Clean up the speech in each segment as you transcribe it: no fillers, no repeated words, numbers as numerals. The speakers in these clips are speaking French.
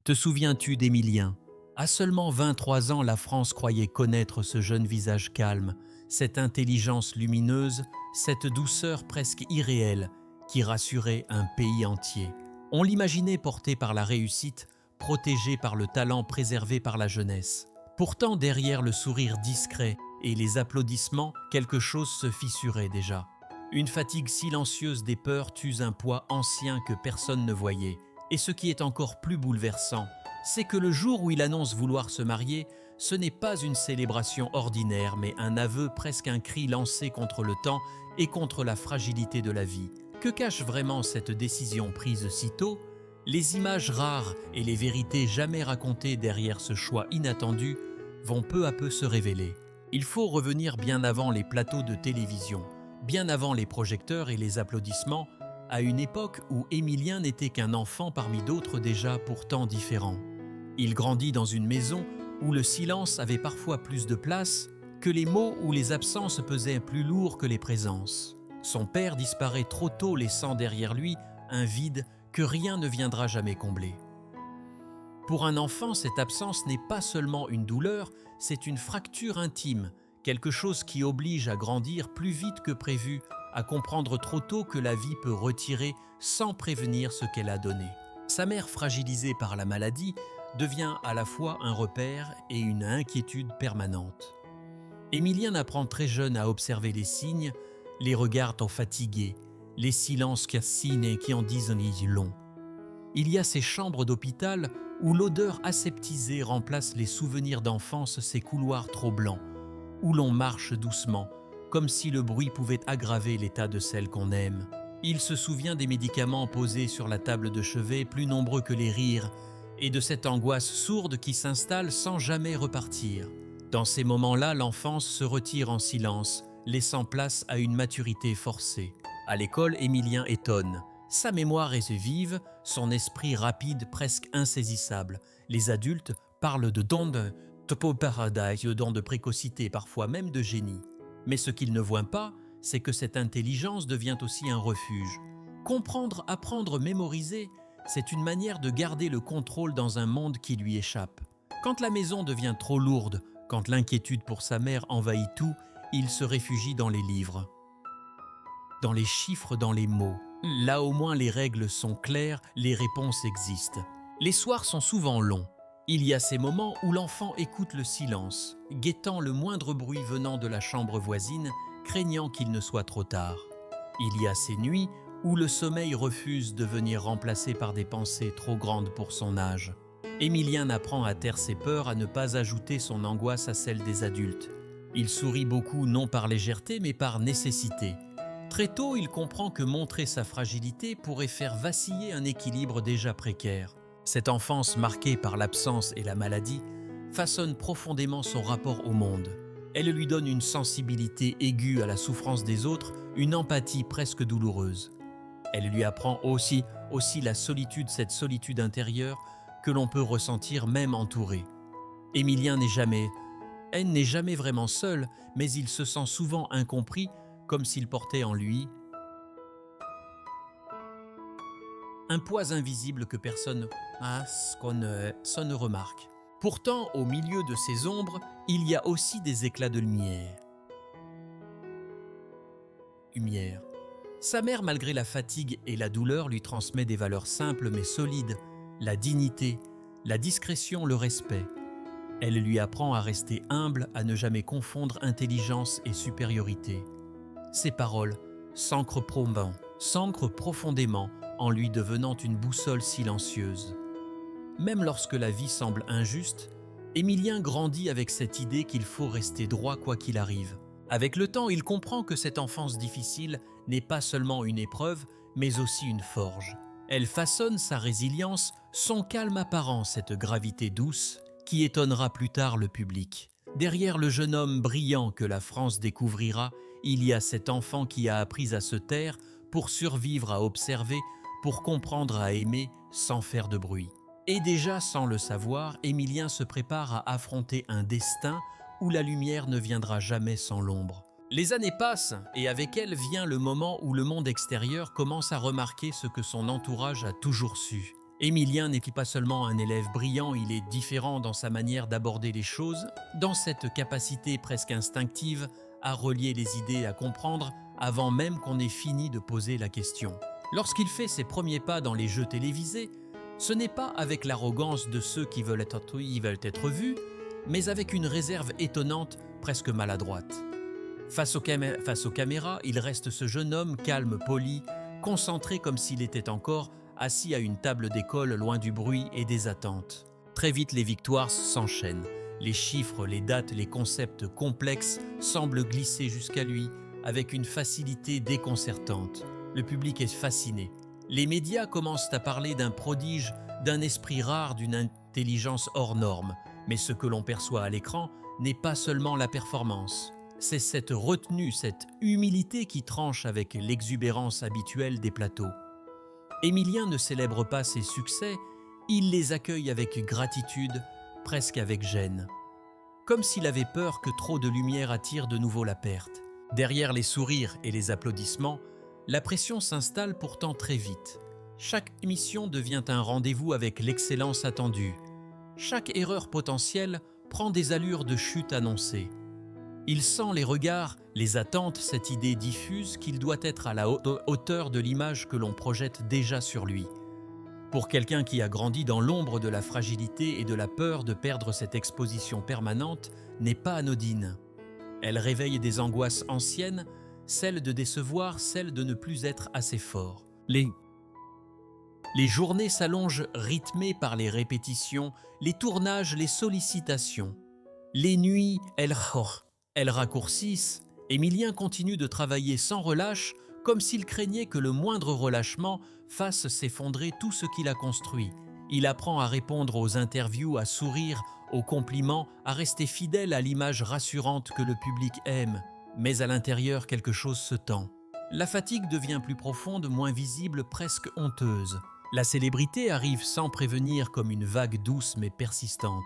Te souviens-tu d'Émilien? À seulement 23 ans, la France croyait connaître ce jeune visage calme, cette intelligence lumineuse, cette douceur presque irréelle qui rassurait un pays entier. On l'imaginait porté par la réussite, protégé par le talent, préservé par la jeunesse. Pourtant, derrière le sourire discret et les applaudissements, quelque chose se fissurait déjà. Une fatigue silencieuse des peurs tue un poids ancien que personne ne voyait. Et ce qui est encore plus bouleversant, c'est que le jour où il annonce vouloir se marier, ce n'est pas une célébration ordinaire, mais un aveu, presque un cri lancé contre le temps et contre la fragilité de la vie. Que cache vraiment cette décision prise si tôt? Les images rares et les vérités jamais racontées derrière ce choix inattendu vont peu à peu se révéler. Il faut revenir bien avant les plateaux de télévision, bien avant les projecteurs et les applaudissements, à une époque où Émilien n'était qu'un enfant parmi d'autres déjà pourtant différents. Il grandit dans une maison où le silence avait parfois plus de place, que les mots ou les absences pesaient plus lourd que les présences. Son père disparaît trop tôt, laissant derrière lui un vide que rien ne viendra jamais combler. Pour un enfant, cette absence n'est pas seulement une douleur, c'est une fracture intime, quelque chose qui oblige à grandir plus vite que prévu, à comprendre trop tôt que la vie peut retirer sans prévenir ce qu'elle a donné. Sa mère, fragilisée par la maladie, devient à la fois un repère et une inquiétude permanente. Émilien apprend très jeune à observer les signes, les regards tant fatigués, les silences cassinés qui en disent long. Il y a ces chambres d'hôpital où l'odeur aseptisée remplace les souvenirs d'enfance, ces couloirs trop blancs, où l'on marche doucement, comme si le bruit pouvait aggraver l'état de celle qu'on aime. Il se souvient des médicaments posés sur la table de chevet, plus nombreux que les rires, et de cette angoisse sourde qui s'installe sans jamais repartir. Dans ces moments-là, l'enfance se retire en silence, laissant place à une maturité forcée. À l'école, Émilien étonne. Sa mémoire est vive, son esprit rapide, presque insaisissable. Les adultes parlent de dons de topo paradise, de dons de précocité, parfois même de génie. Mais ce qu'ils ne voient pas, c'est que cette intelligence devient aussi un refuge. Comprendre, apprendre, mémoriser, c'est une manière de garder le contrôle dans un monde qui lui échappe. Quand la maison devient trop lourde, quand l'inquiétude pour sa mère envahit tout, il se réfugie dans les livres, dans les chiffres, dans les mots. Là au moins les règles sont claires, les réponses existent. Les soirs sont souvent longs. Il y a ces moments où l'enfant écoute le silence, guettant le moindre bruit venant de la chambre voisine, craignant qu'il ne soit trop tard. Il y a ces nuits où le sommeil refuse de venir remplacer par des pensées trop grandes pour son âge. Émilien apprend à taire ses peurs, à ne pas ajouter son angoisse à celle des adultes. Il sourit beaucoup non par légèreté mais par nécessité. Très tôt, il comprend que montrer sa fragilité pourrait faire vaciller un équilibre déjà précaire. Cette enfance marquée par l'absence et la maladie façonne profondément son rapport au monde. Elle lui donne une sensibilité aiguë à la souffrance des autres, une empathie presque douloureuse. Elle lui apprend aussi la solitude, cette solitude intérieure que l'on peut ressentir même entouré. Émilien n'est jamais vraiment seul, mais il se sent souvent incompris, comme s'il portait en lui un poids invisible que personne ne remarque. Pourtant, au milieu de ces ombres, il y a aussi des éclats de lumière. Sa mère, malgré la fatigue et la douleur, lui transmet des valeurs simples mais solides, la dignité, la discrétion, le respect. Elle lui apprend à rester humble, à ne jamais confondre intelligence et supériorité. Ses paroles s'ancrent profondément en lui, devenant une boussole silencieuse. Même lorsque la vie semble injuste, Émilien grandit avec cette idée qu'il faut rester droit quoi qu'il arrive. Avec le temps, il comprend que cette enfance difficile n'est pas seulement une épreuve, mais aussi une forge. Elle façonne sa résilience, son calme apparent, cette gravité douce qui étonnera plus tard le public. Derrière le jeune homme brillant que la France découvrira, il y a cet enfant qui a appris à se taire pour survivre, à observer, pour comprendre, à aimer sans faire de bruit. Et déjà, sans le savoir, Émilien se prépare à affronter un destin où la lumière ne viendra jamais sans l'ombre. Les années passent et avec elles vient le moment où le monde extérieur commence à remarquer ce que son entourage a toujours su. Émilien n'est pas seulement un élève brillant, il est différent dans sa manière d'aborder les choses, dans cette capacité presque instinctive à relier les idées, à comprendre avant même qu'on ait fini de poser la question. Lorsqu'il fait ses premiers pas dans les jeux télévisés, ce n'est pas avec l'arrogance de ceux qui veulent être vus, mais avec une réserve étonnante, presque maladroite. Face aux caméras, il reste ce jeune homme calme, poli, concentré comme s'il était encore assis à une table d'école loin du bruit et des attentes. Très vite, les victoires s'enchaînent. Les chiffres, les dates, les concepts complexes semblent glisser jusqu'à lui avec une facilité déconcertante. Le public est fasciné. Les médias commencent à parler d'un prodige, d'un esprit rare, d'une intelligence hors norme. Mais ce que l'on perçoit à l'écran n'est pas seulement la performance. C'est cette retenue, cette humilité qui tranche avec l'exubérance habituelle des plateaux. Émilien ne célèbre pas ses succès, il les accueille avec gratitude, presque avec gêne. Comme s'il avait peur que trop de lumière attire de nouveau la perte. Derrière les sourires et les applaudissements, la pression s'installe pourtant très vite. Chaque émission devient un rendez-vous avec l'excellence attendue. Chaque erreur potentielle prend des allures de chute annoncée. Il sent les regards, les attentes, cette idée diffuse qu'il doit être à la hauteur de l'image que l'on projette déjà sur lui. Pour quelqu'un qui a grandi dans l'ombre de la fragilité et de la peur de perdre cette exposition permanente, n'est pas anodine. Elle réveille des angoisses anciennes, celle de décevoir, celle de ne plus être assez fort. Les journées s'allongent rythmées par les répétitions, les tournages, les sollicitations. Les nuits, elles raccourcissent. Émilien continue de travailler sans relâche, comme s'il craignait que le moindre relâchement fasse s'effondrer tout ce qu'il a construit. Il apprend à répondre aux interviews, à sourire, aux compliments, à rester fidèle à l'image rassurante que le public aime. Mais à l'intérieur, quelque chose se tend. La fatigue devient plus profonde, moins visible, presque honteuse. La célébrité arrive sans prévenir comme une vague douce mais persistante.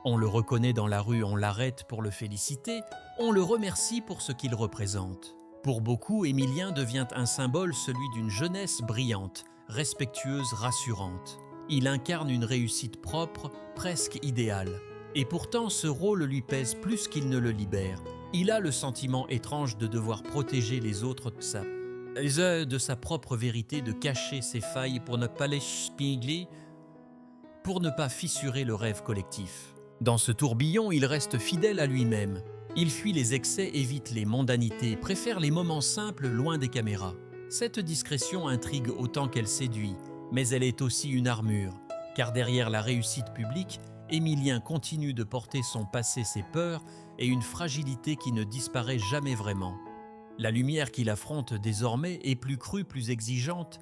On le reconnaît dans la rue, on l'arrête pour le féliciter, on le remercie pour ce qu'il représente. Pour beaucoup, Émilien devient un symbole, celui d'une jeunesse brillante, respectueuse, rassurante. Il incarne une réussite propre, presque idéale. Et pourtant, ce rôle lui pèse plus qu'il ne le libère. Il a le sentiment étrange de devoir protéger les autres de sa propre vérité, de cacher ses failles pour ne pas les spiegler, pour ne pas fissurer le rêve collectif. Dans ce tourbillon, il reste fidèle à lui-même. Il fuit les excès, évite les mondanités, préfère les moments simples loin des caméras. Cette discrétion intrigue autant qu'elle séduit, mais elle est aussi une armure, car derrière la réussite publique, Émilien continue de porter son passé, ses peurs et une fragilité qui ne disparaît jamais vraiment. La lumière qu'il affronte désormais est plus crue, plus exigeante,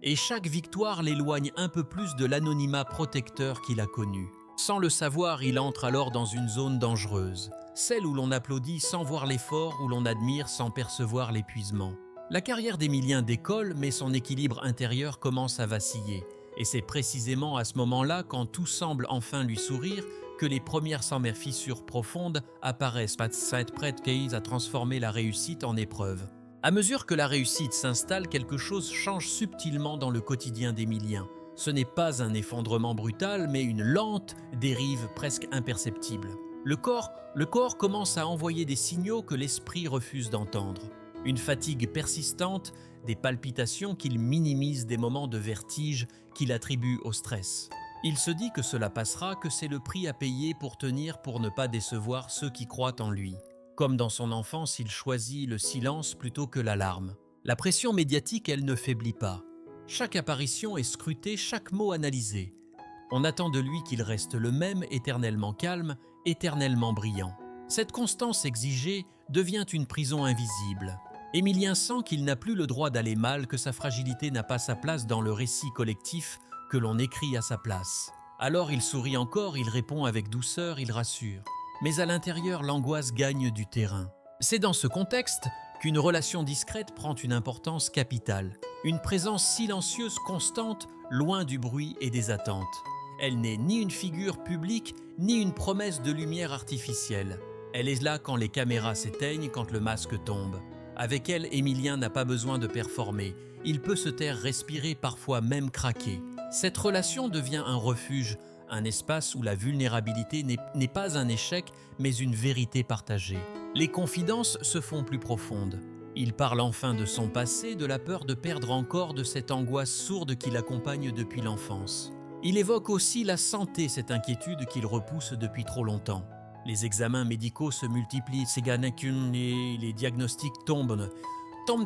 et chaque victoire l'éloigne un peu plus de l'anonymat protecteur qu'il a connu. Sans le savoir, il entre alors dans une zone dangereuse, celle où l'on applaudit sans voir l'effort, où l'on admire sans percevoir l'épuisement. La carrière d'Émilien décolle, mais son équilibre intérieur commence à vaciller. Et c'est précisément à ce moment-là, quand tout semble enfin lui sourire, que les premières fissures profondes apparaissent, prêtes à transformer la réussite en épreuve. À mesure que la réussite s'installe, quelque chose change subtilement dans le quotidien d'Émilien. Ce n'est pas un effondrement brutal, mais une lente dérive presque imperceptible. Le corps commence à envoyer des signaux que l'esprit refuse d'entendre. Une fatigue persistante, des palpitations qu'il minimise, des moments de vertige qu'il attribue au stress. Il se dit que cela passera, que c'est le prix à payer pour tenir, pour ne pas décevoir ceux qui croient en lui. Comme dans son enfance, il choisit le silence plutôt que l'alarme. La pression médiatique, elle ne faiblit pas. Chaque apparition est scrutée, chaque mot analysé. On attend de lui qu'il reste le même, éternellement calme, éternellement brillant. Cette constance exigée devient une prison invisible. Émilien sent qu'il n'a plus le droit d'aller mal, que sa fragilité n'a pas sa place dans le récit collectif que l'on écrit à sa place. Alors il sourit encore, il répond avec douceur, il rassure. Mais à l'intérieur, l'angoisse gagne du terrain. C'est dans ce contexte qu'une relation discrète prend une importance capitale. Une présence silencieuse constante, loin du bruit et des attentes. Elle n'est ni une figure publique, ni une promesse de lumière artificielle. Elle est là quand les caméras s'éteignent, quand le masque tombe. Avec elle, Émilien n'a pas besoin de performer. Il peut se taire, respirer, parfois même craquer. Cette relation devient un refuge, un espace où la vulnérabilité n'est pas un échec, mais une vérité partagée. Les confidences se font plus profondes. Il parle enfin de son passé, de la peur de perdre encore, de cette angoisse sourde qui l'accompagne depuis l'enfance. Il évoque aussi la santé, cette inquiétude qu'il repousse depuis trop longtemps. Les examens médicaux se multiplient, les diagnostics tombent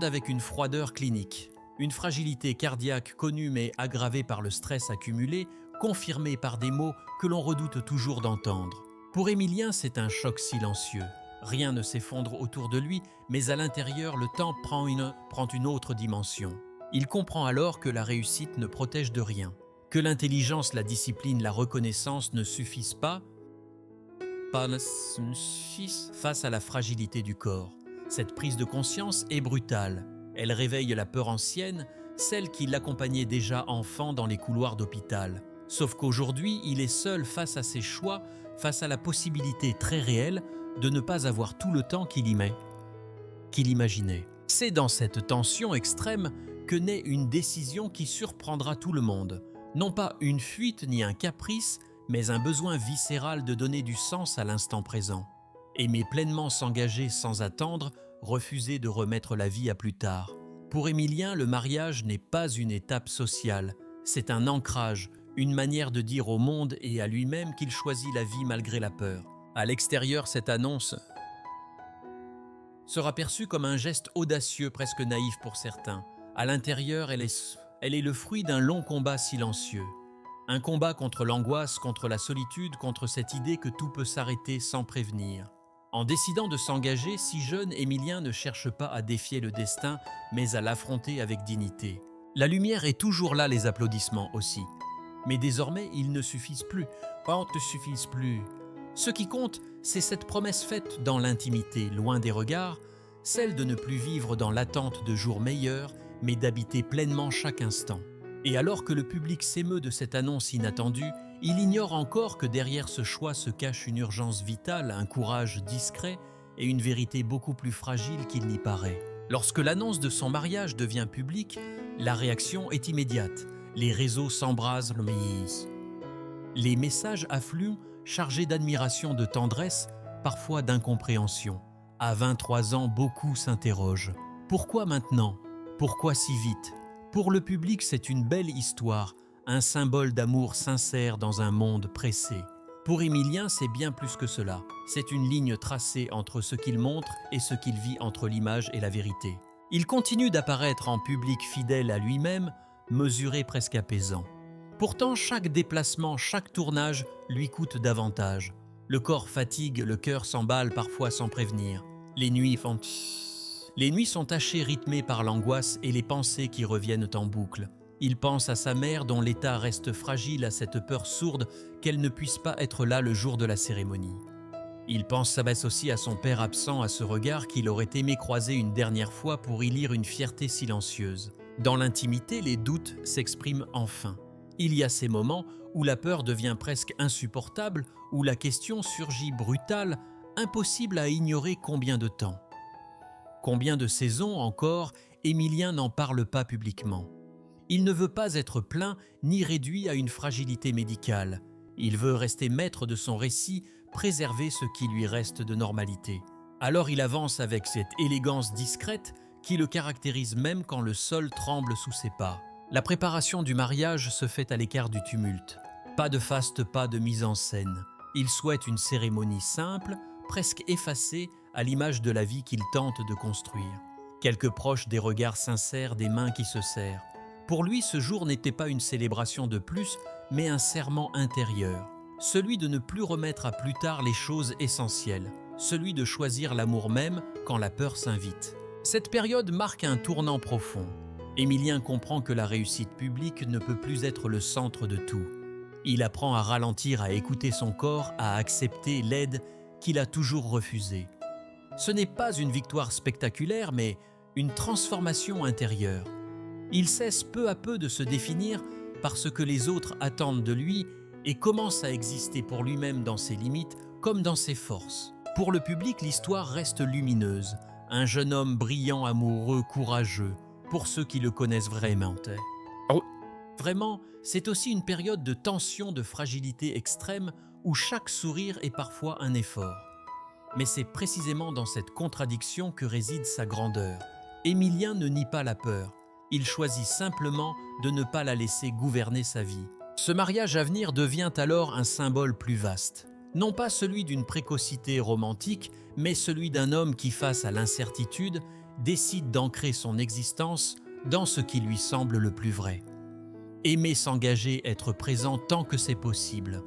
avec une froideur clinique. Une fragilité cardiaque connue mais aggravée par le stress accumulé, confirmée par des mots que l'on redoute toujours d'entendre. Pour Émilien, c'est un choc silencieux. Rien ne s'effondre autour de lui, mais à l'intérieur, le temps prend une autre dimension. Il comprend alors que la réussite ne protège de rien, que l'intelligence, la discipline, la reconnaissance ne suffisent pas face à la fragilité du corps. Cette prise de conscience est brutale. Elle réveille la peur ancienne, celle qui l'accompagnait déjà enfant dans les couloirs d'hôpital. Sauf qu'aujourd'hui, il est seul face à ses choix, face à la possibilité très réelle de ne pas avoir tout le temps qu'il imaginait. C'est dans cette tension extrême que naît une décision qui surprendra tout le monde. Non pas une fuite ni un caprice, mais un besoin viscéral de donner du sens à l'instant présent. Aimer pleinement, s'engager sans attendre, refuser de remettre la vie à plus tard. Pour Émilien, le mariage n'est pas une étape sociale, c'est un ancrage, une manière de dire au monde et à lui-même qu'il choisit la vie malgré la peur. À l'extérieur, cette annonce sera perçue comme un geste audacieux, presque naïf pour certains. À l'intérieur, elle est le fruit d'un long combat silencieux. Un combat contre l'angoisse, contre la solitude, contre cette idée que tout peut s'arrêter sans prévenir. En décidant de s'engager, si jeune, Émilien ne cherche pas à défier le destin, mais à l'affronter avec dignité. La lumière est toujours là, les applaudissements aussi. Mais désormais, ils ne suffisent plus. Ce qui compte, c'est cette promesse faite dans l'intimité, loin des regards, celle de ne plus vivre dans l'attente de jours meilleurs, mais d'habiter pleinement chaque instant. Et alors que le public s'émeut de cette annonce inattendue, il ignore encore que derrière ce choix se cache une urgence vitale, un courage discret et une vérité beaucoup plus fragile qu'il n'y paraît. Lorsque l'annonce de son mariage devient publique, la réaction est immédiate. Les réseaux s'embrasent, les messages affluent, chargés d'admiration, de tendresse, parfois d'incompréhension. À 23 ans, beaucoup s'interrogent. Pourquoi maintenant? Pourquoi si vite? Pour le public, c'est une belle histoire, un symbole d'amour sincère dans un monde pressé. Pour Émilien, c'est bien plus que cela. C'est une ligne tracée entre ce qu'il montre et ce qu'il vit, entre l'image et la vérité. Il continue d'apparaître en public fidèle à lui-même, mesuré, presque apaisant. Pourtant, chaque déplacement, chaque tournage lui coûte davantage. Le corps fatigue, le cœur s'emballe parfois sans prévenir. Les nuits sont tachées, rythmées par l'angoisse et les pensées qui reviennent en boucle. Il pense à sa mère dont l'état reste fragile, à cette peur sourde qu'elle ne puisse pas être là le jour de la cérémonie. Il s'abaisse aussi à son père absent, à ce regard qu'il aurait aimé croiser une dernière fois pour y lire une fierté silencieuse. Dans l'intimité, les doutes s'expriment enfin. Il y a ces moments où la peur devient presque insupportable, où la question surgit brutale, impossible à ignorer. Combien de temps? Combien de saisons encore, Émilien n'en parle pas publiquement. Il ne veut pas être plaint ni réduit à une fragilité médicale. Il veut rester maître de son récit, préserver ce qui lui reste de normalité. Alors il avance avec cette élégance discrète qui le caractérise même quand le sol tremble sous ses pas. La préparation du mariage se fait à l'écart du tumulte. Pas de faste pas, de mise en scène. Il souhaite une cérémonie simple, presque effacée, à l'image de la vie qu'il tente de construire. Quelques proches, des regards sincères, des mains qui se serrent. Pour lui, ce jour n'était pas une célébration de plus, mais un serment intérieur. Celui de ne plus remettre à plus tard les choses essentielles. Celui de choisir l'amour même quand la peur s'invite. Cette période marque un tournant profond. Émilien comprend que la réussite publique ne peut plus être le centre de tout. Il apprend à ralentir, à écouter son corps, à accepter l'aide qu'il a toujours refusée. Ce n'est pas une victoire spectaculaire, mais une transformation intérieure. Il cesse peu à peu de se définir par ce que les autres attendent de lui et commence à exister pour lui-même dans ses limites comme dans ses forces. Pour le public, l'histoire reste lumineuse. Un jeune homme brillant, amoureux, courageux, pour ceux qui le connaissent vraiment. Vraiment, c'est aussi une période de tension, de fragilité extrême où chaque sourire est parfois un effort. Mais c'est précisément dans cette contradiction que réside sa grandeur. Émilien ne nie pas la peur, il choisit simplement de ne pas la laisser gouverner sa vie. Ce mariage à venir devient alors un symbole plus vaste. Non pas celui d'une précocité romantique, mais celui d'un homme qui, face à l'incertitude, décide d'ancrer son existence dans ce qui lui semble le plus vrai. Aimer s'engager, être présent tant que c'est possible.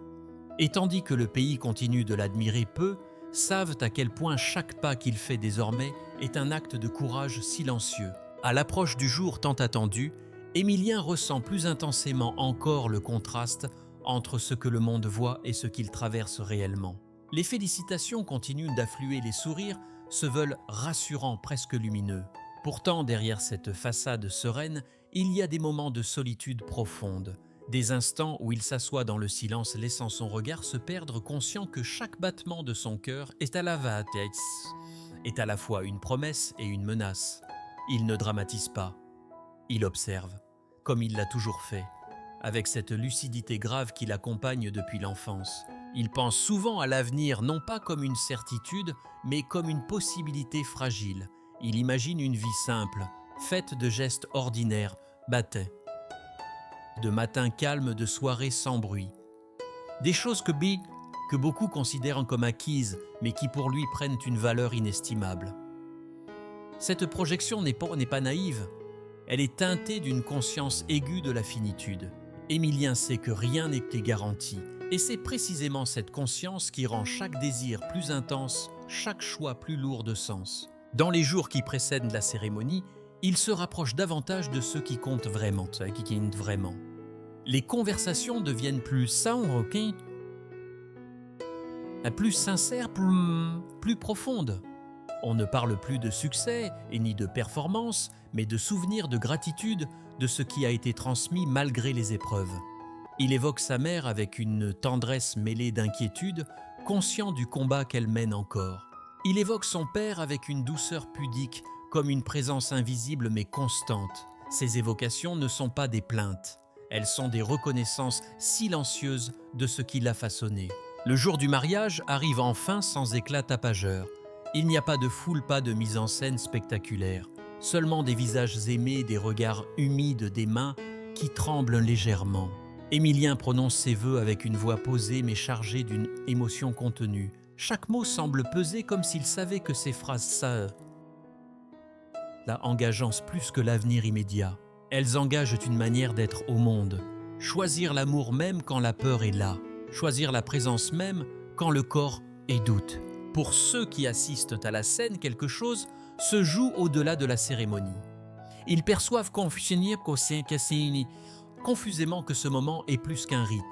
Et tandis que le pays continue de l'admirer peu, savent à quel point chaque pas qu'il fait désormais est un acte de courage silencieux. À l'approche du jour tant attendu, Émilien ressent plus intensément encore le contraste entre ce que le monde voit et ce qu'il traverse réellement. Les félicitations continuent d'affluer, les sourires se veulent rassurants, presque lumineux. Pourtant, derrière cette façade sereine, il y a des moments de solitude profonde, des instants où il s'assoit dans le silence, laissant son regard se perdre, conscient que chaque battement de son cœur est à la fois une promesse et une menace. Il ne dramatise pas, il observe, comme il l'a toujours fait, avec cette lucidité grave qui l'accompagne depuis l'enfance. Il pense souvent à l'avenir, non pas comme une certitude, mais comme une possibilité fragile. Il imagine une vie simple, faite de gestes ordinaires, de matins calmes, de soirées sans bruit. Des choses que beaucoup considèrent comme acquises, mais qui pour lui prennent une valeur inestimable. Cette projection n'est pas naïve, elle est teintée d'une conscience aiguë de la finitude. Émilien sait que rien n'était garanti, et c'est précisément cette conscience qui rend chaque désir plus intense, chaque choix plus lourd de sens. Dans les jours qui précèdent la cérémonie, il se rapproche davantage de ceux qui comptent vraiment, Les conversations deviennent plus sincères, plus profondes. On ne parle plus de succès et ni de performance, mais de souvenirs, de gratitude, de ce qui a été transmis malgré les épreuves. Il évoque sa mère avec une tendresse mêlée d'inquiétude, conscient du combat qu'elle mène encore. Il évoque son père avec une douceur pudique, comme une présence invisible mais constante. Ces évocations ne sont pas des plaintes, elles sont des reconnaissances silencieuses de ce qui l'a façonné. Le jour du mariage arrive enfin sans éclat tapageur. Il n'y a pas de foule, pas de mise en scène spectaculaire, seulement des visages aimés, des regards humides, des mains qui tremblent légèrement. Émilien prononce ses vœux avec une voix posée mais chargée d'une émotion contenue. Chaque mot semble peser comme s'il savait que ces phrases engageant plus que l'avenir immédiat. Elles engagent une manière d'être au monde. Choisir l'amour même quand la peur est là. Choisir la présence même quand le corps est doute. Pour ceux qui assistent à la scène, quelque chose se joue au-delà de la cérémonie. Ils perçoivent confusément que ce moment est plus qu'un rite.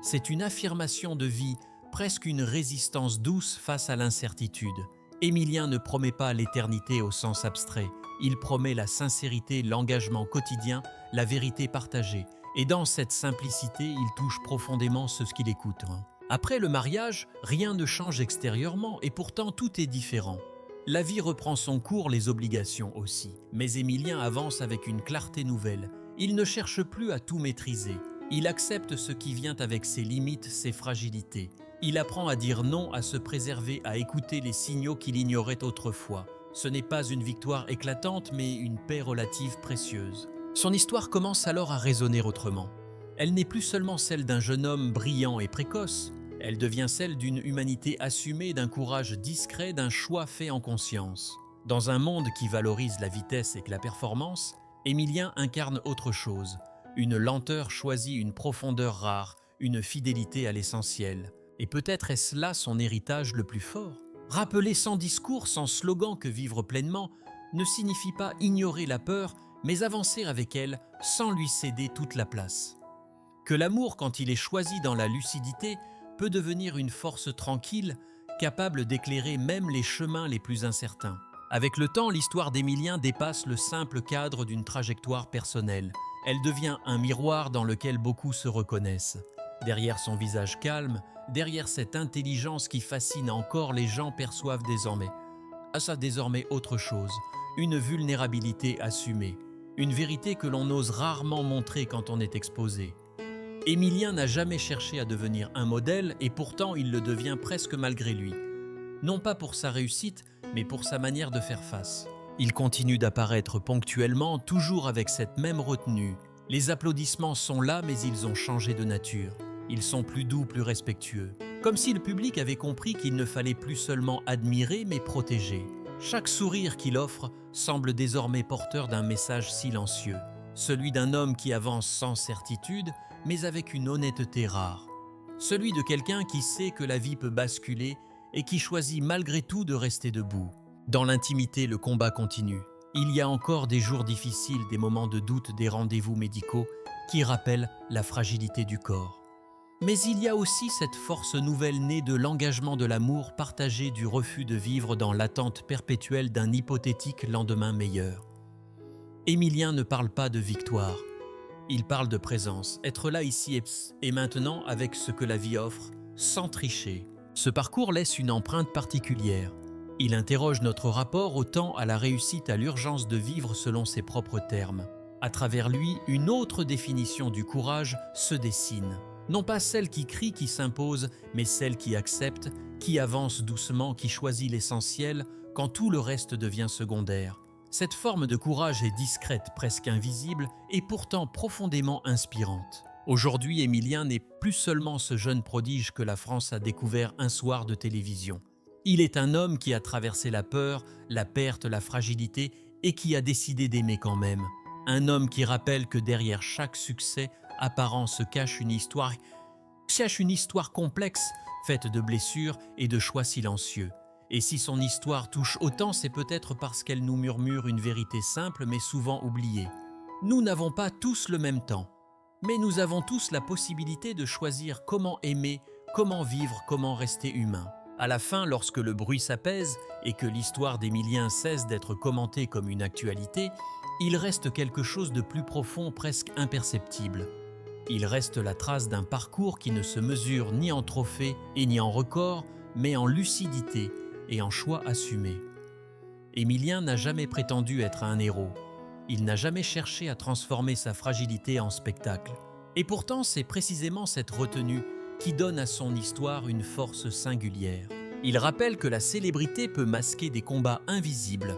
C'est une affirmation de vie, presque une résistance douce face à l'incertitude. Émilien ne promet pas l'éternité au sens abstrait. Il promet la sincérité, l'engagement quotidien, la vérité partagée. Et dans cette simplicité, il touche profondément ceux qui l'écoutent. Après le mariage, rien ne change extérieurement et pourtant tout est différent. La vie reprend son cours, les obligations aussi. Mais Émilien avance avec une clarté nouvelle. Il ne cherche plus à tout maîtriser. Il accepte ce qui vient avec ses limites, ses fragilités. Il apprend à dire non, à se préserver, à écouter les signaux qu'il ignorait autrefois. Ce n'est pas une victoire éclatante, mais une paix relative précieuse. Son histoire commence alors à résonner autrement. Elle n'est plus seulement celle d'un jeune homme brillant et précoce, elle devient celle d'une humanité assumée, d'un courage discret, d'un choix fait en conscience. Dans un monde qui valorise la vitesse et la performance, Émilien incarne autre chose, une lenteur choisie, une profondeur rare, une fidélité à l'essentiel. Et peut-être est-ce là son héritage le plus fort. Rappeler sans discours, sans slogan que vivre pleinement ne signifie pas ignorer la peur, mais avancer avec elle sans lui céder toute la place. Que l'amour, quand il est choisi dans la lucidité, peut devenir une force tranquille, capable d'éclairer même les chemins les plus incertains. Avec le temps, l'histoire d'Émilien dépasse le simple cadre d'une trajectoire personnelle. Elle devient un miroir dans lequel beaucoup se reconnaissent. Derrière son visage calme, derrière cette intelligence qui fascine encore, les gens perçoivent désormais autre chose, une vulnérabilité assumée, une vérité que l'on ose rarement montrer quand on est exposé. Émilien n'a jamais cherché à devenir un modèle et pourtant il le devient presque malgré lui. Non pas pour sa réussite, mais pour sa manière de faire face. Il continue d'apparaître ponctuellement, toujours avec cette même retenue. Les applaudissements sont là, mais ils ont changé de nature. Ils sont plus doux, plus respectueux. Comme si le public avait compris qu'il ne fallait plus seulement admirer, mais protéger. Chaque sourire qu'il offre semble désormais porteur d'un message silencieux. Celui d'un homme qui avance sans certitude, mais avec une honnêteté rare. Celui de quelqu'un qui sait que la vie peut basculer et qui choisit malgré tout de rester debout. Dans l'intimité, le combat continue. Il y a encore des jours difficiles, des moments de doute, des rendez-vous médicaux qui rappellent la fragilité du corps. Mais il y a aussi cette force nouvelle née de l'engagement de l'amour partagé, du refus de vivre dans l'attente perpétuelle d'un hypothétique lendemain meilleur. Émilien ne parle pas de victoire. Il parle de présence, être là ici et maintenant avec ce que la vie offre, sans tricher. Ce parcours laisse une empreinte particulière. Il interroge notre rapport au temps, à la réussite, à l'urgence de vivre selon ses propres termes. À travers lui, une autre définition du courage se dessine. Non pas celle qui crie, qui s'impose, mais celle qui accepte, qui avance doucement, qui choisit l'essentiel quand tout le reste devient secondaire. Cette forme de courage est discrète, presque invisible, et pourtant profondément inspirante. Aujourd'hui, Émilien n'est plus seulement ce jeune prodige que la France a découvert un soir de télévision. Il est un homme qui a traversé la peur, la perte, la fragilité et qui a décidé d'aimer quand même. Un homme qui rappelle que derrière chaque succès apparent se cache une histoire complexe, faite de blessures et de choix silencieux. Et si son histoire touche autant, c'est peut-être parce qu'elle nous murmure une vérité simple mais souvent oubliée. Nous n'avons pas tous le même temps, mais nous avons tous la possibilité de choisir comment aimer, comment vivre, comment rester humain. À la fin, lorsque le bruit s'apaise et que l'histoire d'Émilien cesse d'être commentée comme une actualité, il reste quelque chose de plus profond, presque imperceptible. Il reste la trace d'un parcours qui ne se mesure ni en trophées et ni en records, mais en lucidité et en choix assumés. Émilien n'a jamais prétendu être un héros. Il n'a jamais cherché à transformer sa fragilité en spectacle. Et pourtant, c'est précisément cette retenue qui donne à son histoire une force singulière. Il rappelle que la célébrité peut masquer des combats invisibles,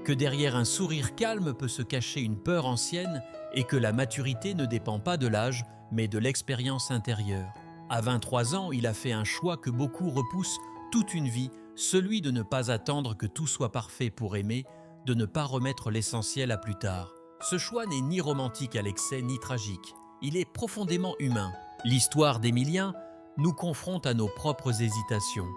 que derrière un sourire calme peut se cacher une peur ancienne et que la maturité ne dépend pas de l'âge, mais de l'expérience intérieure. À 23 ans, il a fait un choix que beaucoup repoussent toute une vie, celui de ne pas attendre que tout soit parfait pour aimer, de ne pas remettre l'essentiel à plus tard. Ce choix n'est ni romantique à l'excès, ni tragique. Il est profondément humain. L'histoire d'Émilien nous confronte à nos propres hésitations.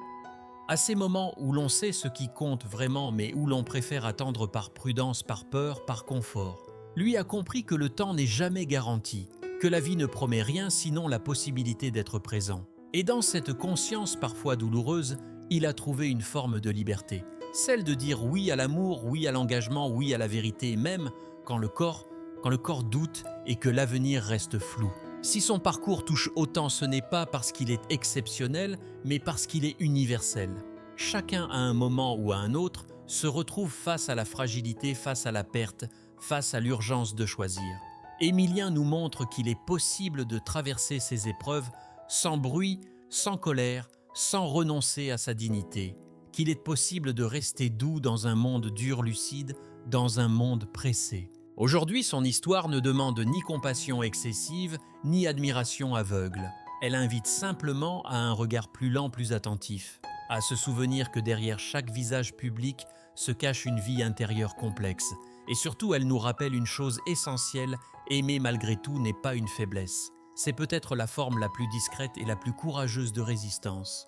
À ces moments où l'on sait ce qui compte vraiment, mais où l'on préfère attendre par prudence, par peur, par confort. Lui a compris que le temps n'est jamais garanti, que la vie ne promet rien sinon la possibilité d'être présent. Et dans cette conscience parfois douloureuse, il a trouvé une forme de liberté. Celle de dire oui à l'amour, oui à l'engagement, oui à la vérité, même quand le corps doute et que l'avenir reste flou. Si son parcours touche autant, ce n'est pas parce qu'il est exceptionnel, mais parce qu'il est universel. Chacun à un moment ou à un autre se retrouve face à la fragilité, face à la perte, face à l'urgence de choisir. Émilien nous montre qu'il est possible de traverser ces épreuves sans bruit, sans colère, sans renoncer à sa dignité, qu'il est possible de rester doux dans un monde dur, lucide, dans un monde pressé. Aujourd'hui, son histoire ne demande ni compassion excessive, ni admiration aveugle. Elle invite simplement à un regard plus lent, plus attentif, à se souvenir que derrière chaque visage public se cache une vie intérieure complexe. Et surtout, elle nous rappelle une chose essentielle, aimer malgré tout n'est pas une faiblesse. C'est peut-être la forme la plus discrète et la plus courageuse de résistance.